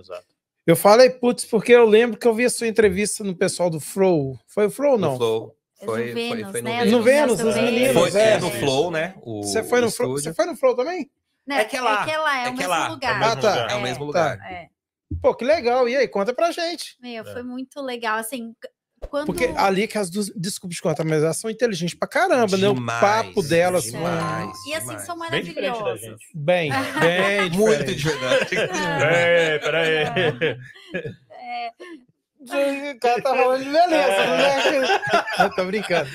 Exato. Eu falei, putz, porque eu lembro que eu vi a sua entrevista no pessoal do Flow. Foi o Flow ou não? No Flow. Foi no Vênus, né? No Vênus, as meninas. Foi no Flow, né? Você foi no Flow? Você foi no Flow também? Não, É que é lá. é o mesmo lugar. É o mesmo lugar. Pô, que legal. E aí, conta pra gente. Foi muito legal, assim... Porque ali que as duas... Desculpa te contar, mas elas são inteligentes pra caramba, né? O papo delas. Demais, e assim, são Bem diferente da maravilhosas. gente. Bem Muito diferente. Peraí. O cara tá falando de beleza, né? Tô brincando.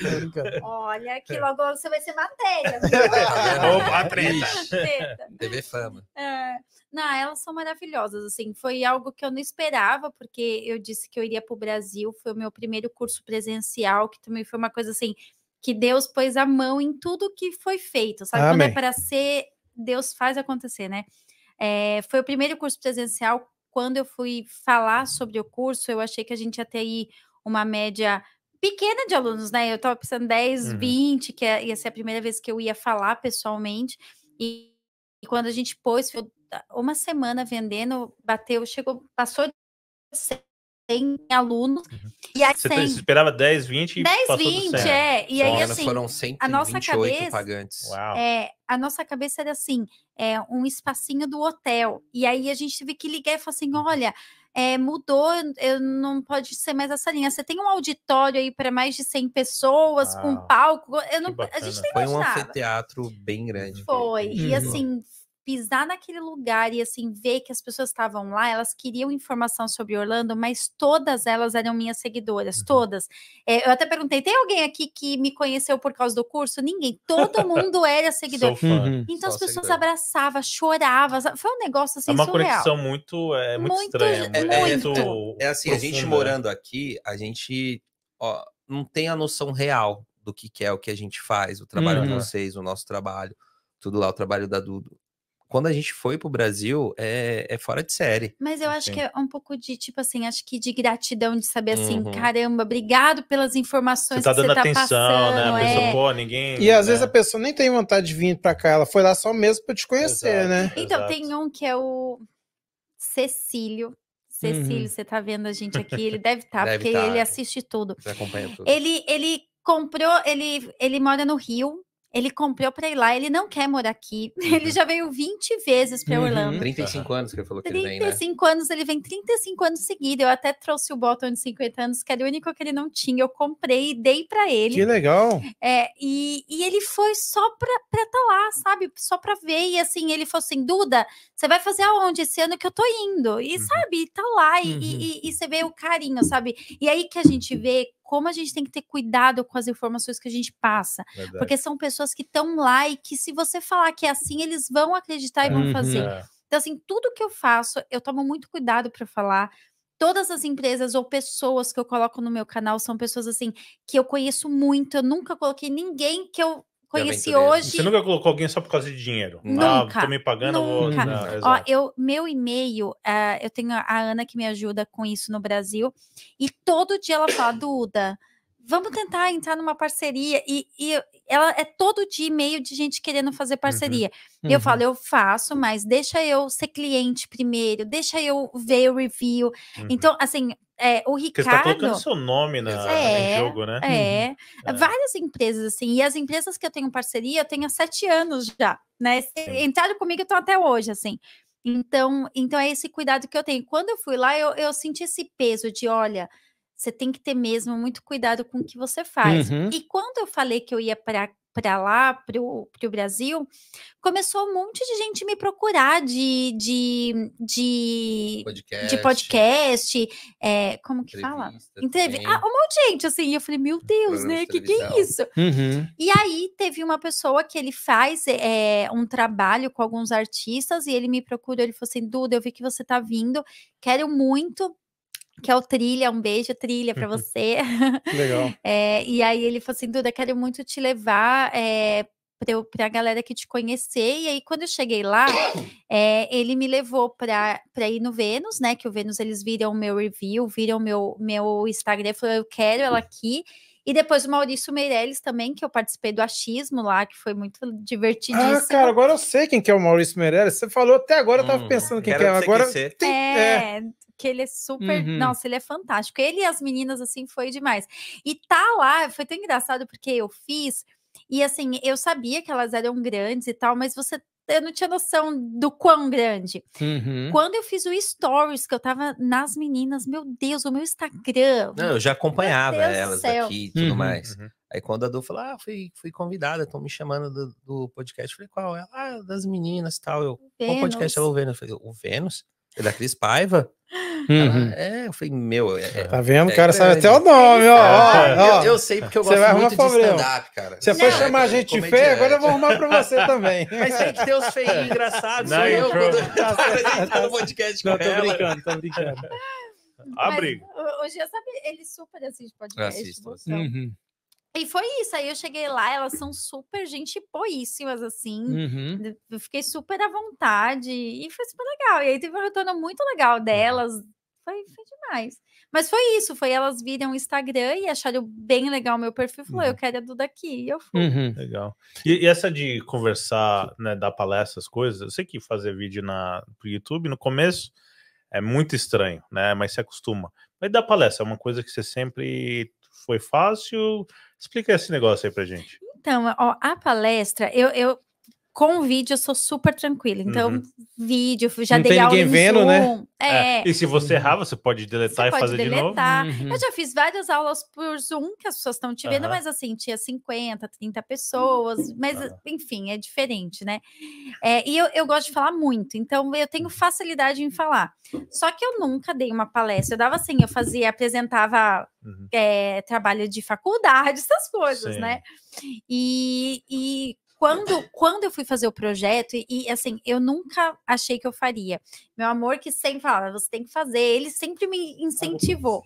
Olha, que logo você vai ser matéria. Opa, treta. TV Fama. Não, elas são maravilhosas, assim, foi algo que eu não esperava, porque eu disse que eu iria para o Brasil, foi o meu primeiro curso presencial, que também foi uma coisa assim, que Deus pôs a mão em tudo que foi feito, sabe? Amém. Quando é para ser, Deus faz acontecer, né? Foi o primeiro curso presencial. Quando eu fui falar sobre o curso, eu achei que a gente ia ter aí uma média pequena de alunos, né? Eu estava pensando 10, 20, que ia ser a primeira vez que eu ia falar pessoalmente. E quando a gente pôs, uma semana vendendo, passou de 100 alunos. E aí, Você esperava 10, 20 e 10, passou 20, do 100. E aí, assim, foram 128 a nossa cabeça, pagantes. Uau. A nossa cabeça era assim, um espacinho do hotel. E aí a gente teve que ligar e falar assim, olha, mudou, não pode ser mais essa linha. Você tem um auditório aí para mais de 100 pessoas, com palco. A gente nem Foi imaginava. um anfiteatro bem grande. Foi. E assim, pisar naquele lugar e assim, ver que as pessoas estavam lá, elas queriam informação sobre Orlando, mas todas elas eram minhas seguidoras, todas. Eu até perguntei, tem alguém aqui que me conheceu por causa do curso? Ninguém. Todo mundo era seguidor. Então as pessoas abraçavam, choravam. Foi um negócio assim, uma surreal. Conexão muito estranha. É assim, a gente morando aqui, a gente não tem a noção real do que é o que a gente faz, o trabalho de vocês, o nosso trabalho, tudo lá, o trabalho da Dudu. Quando a gente foi pro Brasil, é fora de série. Mas eu acho que é um pouco de, tipo assim, acho que de gratidão, de saber assim, caramba, obrigado pelas informações que você tá dando atenção, passando, né? A pessoa, pô, ninguém... E às vezes a pessoa nem tem vontade de vir pra cá, ela foi lá só mesmo pra te conhecer, né? Então, tem um que é o Cecílio. Você tá vendo a gente aqui, ele deve estar, porque ele assiste tudo. Você acompanha tudo. Ele comprou, ele mora no Rio. Ele comprou pra ir lá, ele não quer morar aqui. Ele já veio 20 vezes pra Orlando. 35 anos que ele falou que ele vem, né? 35 anos, ele vem 35 anos seguidos. Eu até trouxe o botão de 50 anos, que era o único que ele não tinha. Eu comprei e dei pra ele. Que legal. E ele foi só pra tá lá, sabe? Só pra ver. E assim, ele falou assim, Duda, você vai fazer aonde esse ano que eu tô indo? E sabe, tá lá. E você vê o carinho, sabe? E aí que a gente vê como a gente tem que ter cuidado com as informações que a gente passa. Verdade. Porque são pessoas que estão lá e que se você falar que é assim, eles vão acreditar e vão fazer. Então, assim, tudo que eu faço, eu tomo muito cuidado para falar. Todas as empresas ou pessoas que eu coloco no meu canal são pessoas, assim, que eu conheço muito. Eu nunca coloquei ninguém que eu conheci hoje. Você nunca colocou alguém só por causa de dinheiro? Nunca. Tô me pagando, nunca. Não, meu e-mail, eu tenho a Ana que me ajuda com isso no Brasil, e todo dia ela fala, Duda, vamos tentar entrar numa parceria, e ela é todo dia e-mail de gente querendo fazer parceria. Eu falo, eu faço, mas deixa eu ser cliente primeiro, deixa eu ver o review. Então, assim, o Ricardo... Porque você tá colocando seu nome em jogo, né? Várias empresas, assim, e as empresas que eu tenho parceria, eu tenho há 7 anos já, né? Entraram comigo e estão até hoje, assim. Então é esse cuidado que eu tenho. Quando eu fui lá, eu senti esse peso de, olha, você tem que ter mesmo muito cuidado com o que você faz. E quando eu falei que eu ia para lá, pro Brasil, começou um monte de gente me procurar de podcast, como que fala? Entrevista. Um monte de gente, assim, e eu falei, meu Deus, né, que é isso? E aí, teve uma pessoa que ele faz um trabalho com alguns artistas, e ele me procurou, ele falou assim, Duda, eu vi que você tá vindo, quero muito, que é o Trilha, um beijo, Trilha, pra você. Legal. E aí ele falou assim, Duda, quero muito te levar pra galera que te conhecer. E aí, quando eu cheguei lá, ele me levou pra ir no Vênus, né? Que o Vênus, eles viram o meu review, viram meu Instagram, falou, eu quero ela aqui. E depois o Maurício Meirelles também, que eu participei do achismo lá, que foi muito divertidíssimo. Ah, cara, agora eu sei quem que é o Maurício Meirelles. Você falou até agora, eu tava pensando quem que é. Agora que ele é super... Nossa, ele é fantástico. Ele e as meninas, assim, foi demais. E tá lá, foi tão engraçado porque eu fiz... E assim, eu sabia que elas eram grandes e tal, mas eu não tinha noção do quão grande. Quando eu fiz o Stories, que eu tava nas meninas, meu Deus, o meu Instagram... Não, eu já acompanhava elas daqui e tudo mais. Aí quando a Du falou, fui convidada, estão me chamando do podcast. Eu falei, qual? Ela, das meninas e tal. Qual podcast ela o Vênus? Eu falei, o Vênus? É da Cris Paiva? Eu falei, tá vendo? O cara sabe até o nome, ó. Eu sei porque eu gosto muito de stand-up, cara. Você foi chamar a gente de feio, agora eu vou arrumar pra você também. Mas tem que ter os feios engraçados. Não, eu no podcast com ela. Tô brincando. Abre. O Gia sabe, ele super assiste podcast. Assisto. E foi isso, aí eu cheguei lá, elas são super gente boíssimas, assim, eu fiquei super à vontade, e foi super legal, e aí teve um retorno muito legal delas, foi demais. Mas foi isso, foi elas viram o Instagram e acharam bem legal o meu perfil, falou, eu quero a Duda aqui, e eu fui. Legal. E essa de conversar, né, dar palestra, as coisas, eu sei que fazer vídeo pro YouTube, no começo, é muito estranho, né, mas se acostuma. Mas dar palestra é uma coisa que você sempre foi fácil... Explica esse negócio aí pra gente. Então, ó, a palestra, eu com vídeo eu sou super tranquila. Então, vídeo, já não dei tem aula ninguém em vendo, Zoom. Né? E se você errar, você pode deletar e fazer de novo? Eu já fiz várias aulas por Zoom, que as pessoas estão te vendo, mas assim, tinha 50, 30 pessoas, mas enfim, é diferente, né? E eu gosto de falar muito, então eu tenho facilidade em falar. Só que eu nunca dei uma palestra, eu dava assim, apresentava trabalho de faculdade, essas coisas, né? E quando eu fui fazer o projeto, e assim, eu nunca achei que eu faria. Meu amor que sempre falava, você tem que fazer, ele sempre me incentivou.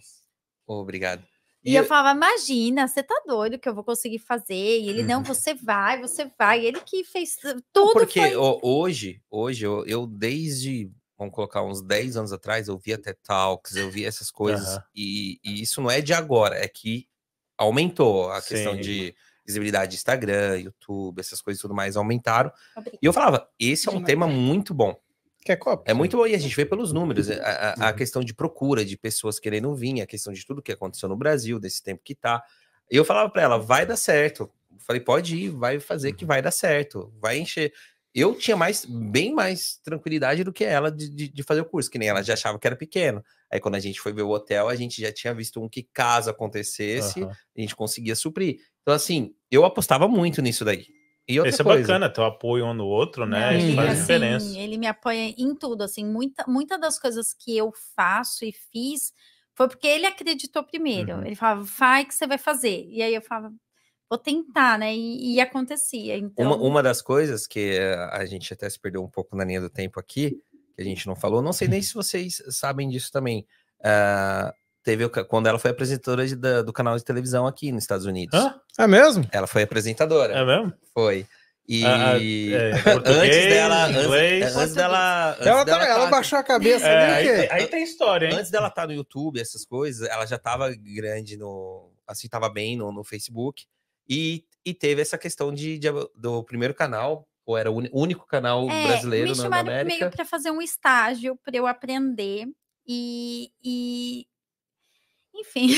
Obrigado. E eu falava, imagina, você tá doido que eu vou conseguir fazer? E ele, não, você vai. E ele que fez tudo. Porque hoje eu desde, vamos colocar uns 10 anos atrás, eu via TED Talks, eu via essas coisas, e isso não é de agora, é que aumentou a questão de visibilidade de Instagram, YouTube, essas coisas e tudo mais aumentaram. E eu falava, esse é um tema muito bom. É muito bom, e a gente vê pelos números, a questão de procura, de pessoas querendo vir, a questão de tudo que aconteceu no Brasil, desse tempo que tá. E eu falava pra ela, vai dar certo. Eu falei, pode ir, vai fazer que vai dar certo. Vai encher. Eu tinha bem mais tranquilidade do que ela de fazer o curso, que nem ela já achava que era pequeno. Aí quando a gente foi ver o hotel, a gente já tinha visto que caso acontecesse, a gente conseguia suprir. Então assim, eu apostava muito nisso daí. E outra Esse coisa, é bacana, ter o apoio um no outro, né? Isso faz diferença. Ele me apoia em tudo, assim, muita das coisas que eu faço e fiz foi porque ele acreditou primeiro. Ele falava, vai que você vai fazer. E aí eu falava, vou tentar, né? E acontecia. Então... Uma das coisas que a gente até se perdeu um pouco na linha do tempo aqui, que a gente não falou, não sei nem se vocês sabem disso também. Teve quando ela foi apresentadora do canal de televisão aqui nos Estados Unidos. É mesmo? Ela foi apresentadora. É mesmo? Foi. E antes dela. Ela baixou a cabeça. Aí tem história, hein? Antes dela estar no YouTube, essas coisas, ela já estava grande assim, estava bem no Facebook. E teve essa questão do primeiro canal, ou era o único canal brasileiro me chamaram na América. Meio para fazer um estágio para eu aprender. Enfim,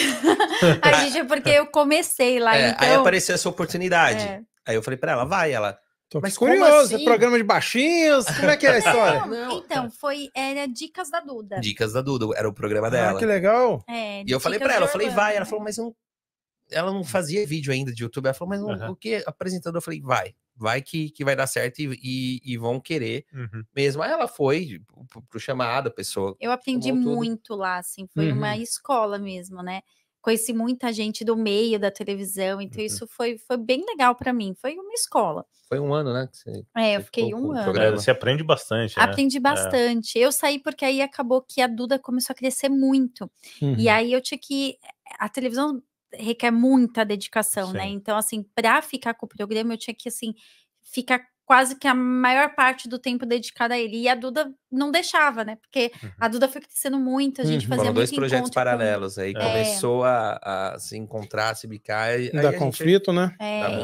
porque eu comecei lá. Então... Aí apareceu essa oportunidade. Aí eu falei pra ela, vai, ela. Mas curioso, assim? Programa de baixinhos, como é que é a história? Então, era Dicas da Duda. Dicas da Duda, era o programa dela. Que legal. E eu falei pra ela, vai. Ela falou, mas ela não fazia vídeo ainda de YouTube. Ela falou, mas o que apresentador? Eu falei, vai que vai dar certo e vão querer mesmo. Aí ela foi pro chamado, a pessoa. Eu aprendi muito lá, assim, foi uma escola mesmo, né? Conheci muita gente do meio da televisão, então isso foi bem legal para mim, foi uma escola. Foi um ano, né? Eu fiquei um ano. Você aprende bastante, né? Aprendi bastante. Eu saí porque aí acabou que a Duda começou a crescer muito. E aí eu tinha que... A televisão requer muita dedicação, né? Então, assim, para ficar com o programa, eu tinha que, assim, ficar quase que a maior parte do tempo dedicado a ele. E a Duda não deixava, né? Porque a Duda foi crescendo muito, a gente fazia Foram muito dois projetos encontro paralelos. Aí começou a se encontrar, se bicar. Aí Dá conflito, né?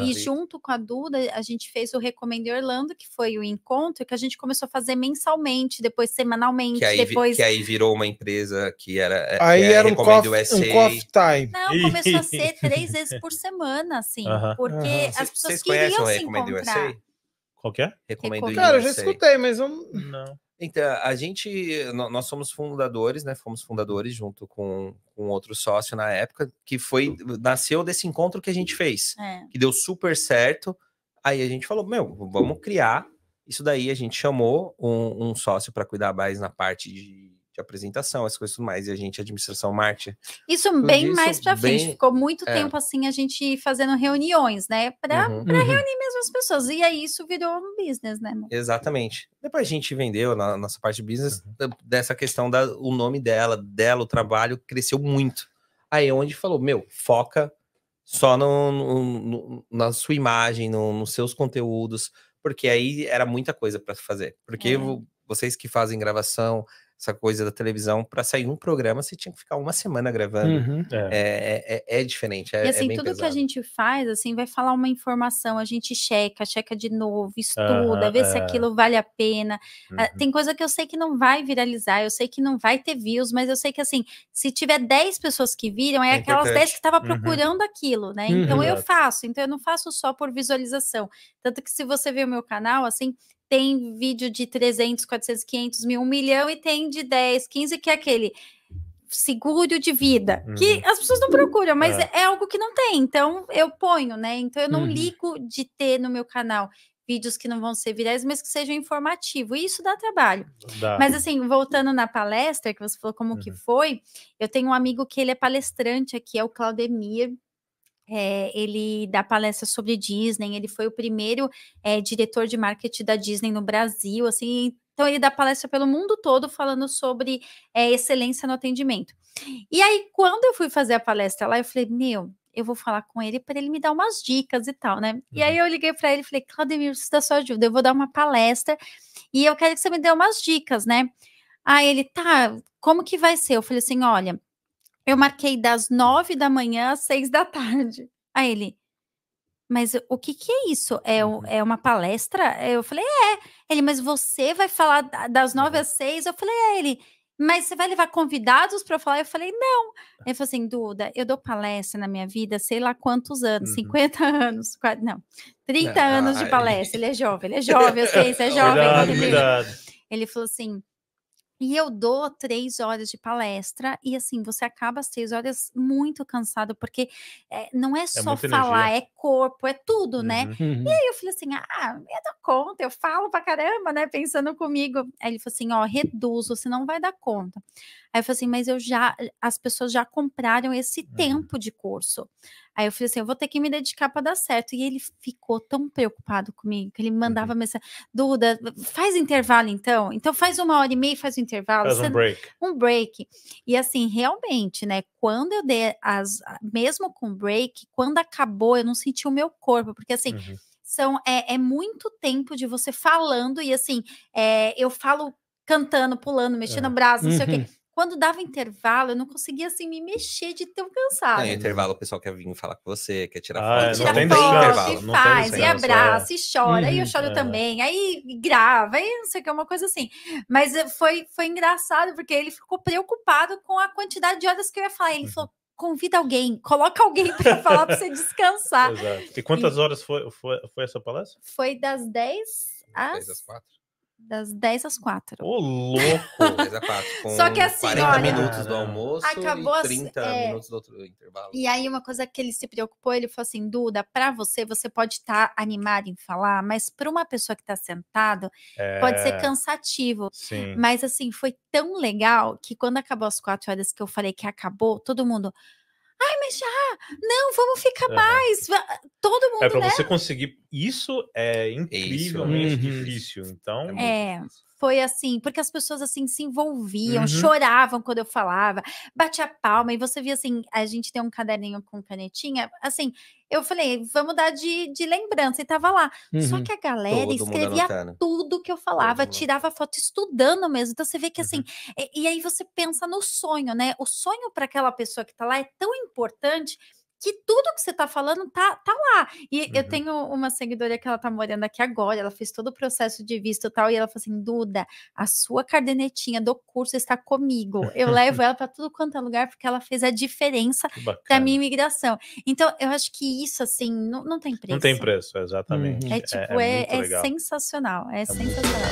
E junto com a Duda, a gente fez o Recomendo Orlando, que foi o encontro que a gente começou a fazer mensalmente, depois semanalmente, que aí virou uma empresa que era... Aí era um Recomendo coffee time. Não, começou a ser 3 vezes por semana, assim, porque as pessoas Vocês conhecem queriam o se Recomendo encontrar. USA? Qual que é? Recomendo Cara, eu já USA. escutei, mas eu Não. Então, nós somos fundadores, né? Fomos fundadores junto com outro sócio na época, que nasceu desse encontro que a gente fez, que deu super certo. Aí a gente falou, vamos criar isso daí. A gente chamou um sócio para cuidar mais na parte de apresentação, as coisas mais, e a gente, administração, marketing. Isso bem mais pra frente, ficou muito tempo assim, a gente fazendo reuniões, né, para reunir mesmo as pessoas, e aí isso virou um business, né? Exatamente. Depois a gente vendeu na nossa parte de business, dessa questão o nome dela, o trabalho cresceu muito. Aí onde falou, foca só na sua imagem, nos seus conteúdos, porque aí era muita coisa para fazer. Porque vocês que fazem gravação, essa coisa da televisão, para sair um programa, você tinha que ficar uma semana gravando. É diferente, e assim, bem tudo pesado. que a gente faz, assim, vai falar uma informação, a gente checa de novo, estuda, vê se aquilo vale a pena. Tem coisa que eu sei que não vai viralizar, eu sei que não vai ter views, mas eu sei que, assim, se tiver 10 pessoas que viram, é aquelas 10 que estavam procurando aquilo, né? Então eu faço, então eu não faço só por visualização. Tanto que se você ver o meu canal, assim, tem vídeo de 300, 400, 500 mil, 1 milhão, e tem de 10, 15, que é aquele seguro de vida, que as pessoas não procuram, mas é algo que não tem, então eu ponho, né? Então eu não ligo de ter no meu canal vídeos que não vão ser virais, mas que sejam informativos, e isso dá trabalho. Mas assim, voltando na palestra, que você falou como que foi, eu tenho um amigo que ele é palestrante aqui, é o Claudemir. Ele dá palestra sobre Disney, ele foi o primeiro diretor de marketing da Disney no Brasil, assim, então ele dá palestra pelo mundo todo falando sobre excelência no atendimento. E aí, quando eu fui fazer a palestra lá, eu falei, eu vou falar com ele para ele me dar umas dicas e tal, né? E aí eu liguei para ele e falei, Claudemir, preciso da sua ajuda, eu vou dar uma palestra e eu quero que você me dê umas dicas, né? Aí ele, tá, como que vai ser? Eu falei assim, olha, eu marquei das 9 da manhã às 6 da tarde. Aí ele, mas o que é isso? É uma palestra? Eu falei, Ele, mas você vai falar das 9 às 6? Eu falei, ele, mas você vai levar convidados para eu falar? Eu falei, não. Ele falou assim, Duda, eu dou palestra na minha vida, sei lá quantos anos, 50 anos, não, 30 anos de palestra. Ele é jovem, eu sei, você é jovem. Cuidado. Ele falou assim, e eu dou 3 horas de palestra e, assim, você acaba às 3 horas muito cansado, porque não é só falar, energia. É corpo, é tudo, né? E aí eu falei assim, eu dou conta, eu falo pra caramba, né? Pensando comigo. Aí ele falou assim, reduz, você não vai dar conta. Aí eu falei assim, mas as pessoas já compraram esse tempo de curso. Aí eu falei assim, eu vou ter que me dedicar para dar certo. E ele ficou tão preocupado comigo, que ele me mandava mensagem, Duda, faz intervalo então? Então faz 1h30 e faz o intervalo. Faz um break. Um break. E assim, realmente, né, quando eu dei mesmo com break, quando acabou, eu não senti o meu corpo, porque assim, é muito tempo de você falando, e assim, eu falo cantando, pulando, mexendo o braço, não sei o quê. Quando dava intervalo, eu não conseguia, assim, me mexer de tão cansada. No intervalo, o pessoal quer vir falar com você, quer tirar foto. Não tem intervalo. E faz, e abraça, e chora, e eu choro também. Aí grava, aí não sei o que, uma coisa assim. Mas foi engraçado, porque ele ficou preocupado com a quantidade de horas que eu ia falar. Ele falou, convida alguém, coloca alguém para falar para você descansar. Exato. E quantas horas foi essa palestra? Foi das 10 às 4. Das 10 às 4. Ô, louco! 10 às 4. Com só que assim, 40 minutos do almoço acabou e 30 minutos do outro intervalo. E aí, uma coisa que ele se preocupou, ele falou assim, Duda, para você pode estar animado em falar, mas para uma pessoa que está sentado, pode ser cansativo. Sim. Mas assim, foi tão legal que quando acabou as 4 horas que eu falei que acabou, todo mundo... Ai, mas não, vamos ficar mais. Todo mundo, para você conseguir isso é incrivelmente difícil. Então, foi assim, porque as pessoas assim se envolviam, choravam quando eu falava, batia palma, e você via assim, a gente tem um caderninho com canetinha, assim, eu falei, vamos dar de lembrança, e tava lá. Só que a galera escrevia tudo que eu falava, tirava foto estudando mesmo. Então você vê que assim, e aí você pensa no sonho, né? O sonho para aquela pessoa que tá lá é tão importante que tudo que você tá falando tá lá. E eu tenho uma seguidora que ela tá morando aqui agora, ela fez todo o processo de visto e tal, e ela falou assim, Duda, a sua cadernetinha do curso está comigo. Eu levo ela para tudo quanto é lugar, porque ela fez a diferença da minha imigração. Então, eu acho que isso, assim, não tem preço. Não tem preço, exatamente. É tipo, é sensacional, é sensacional.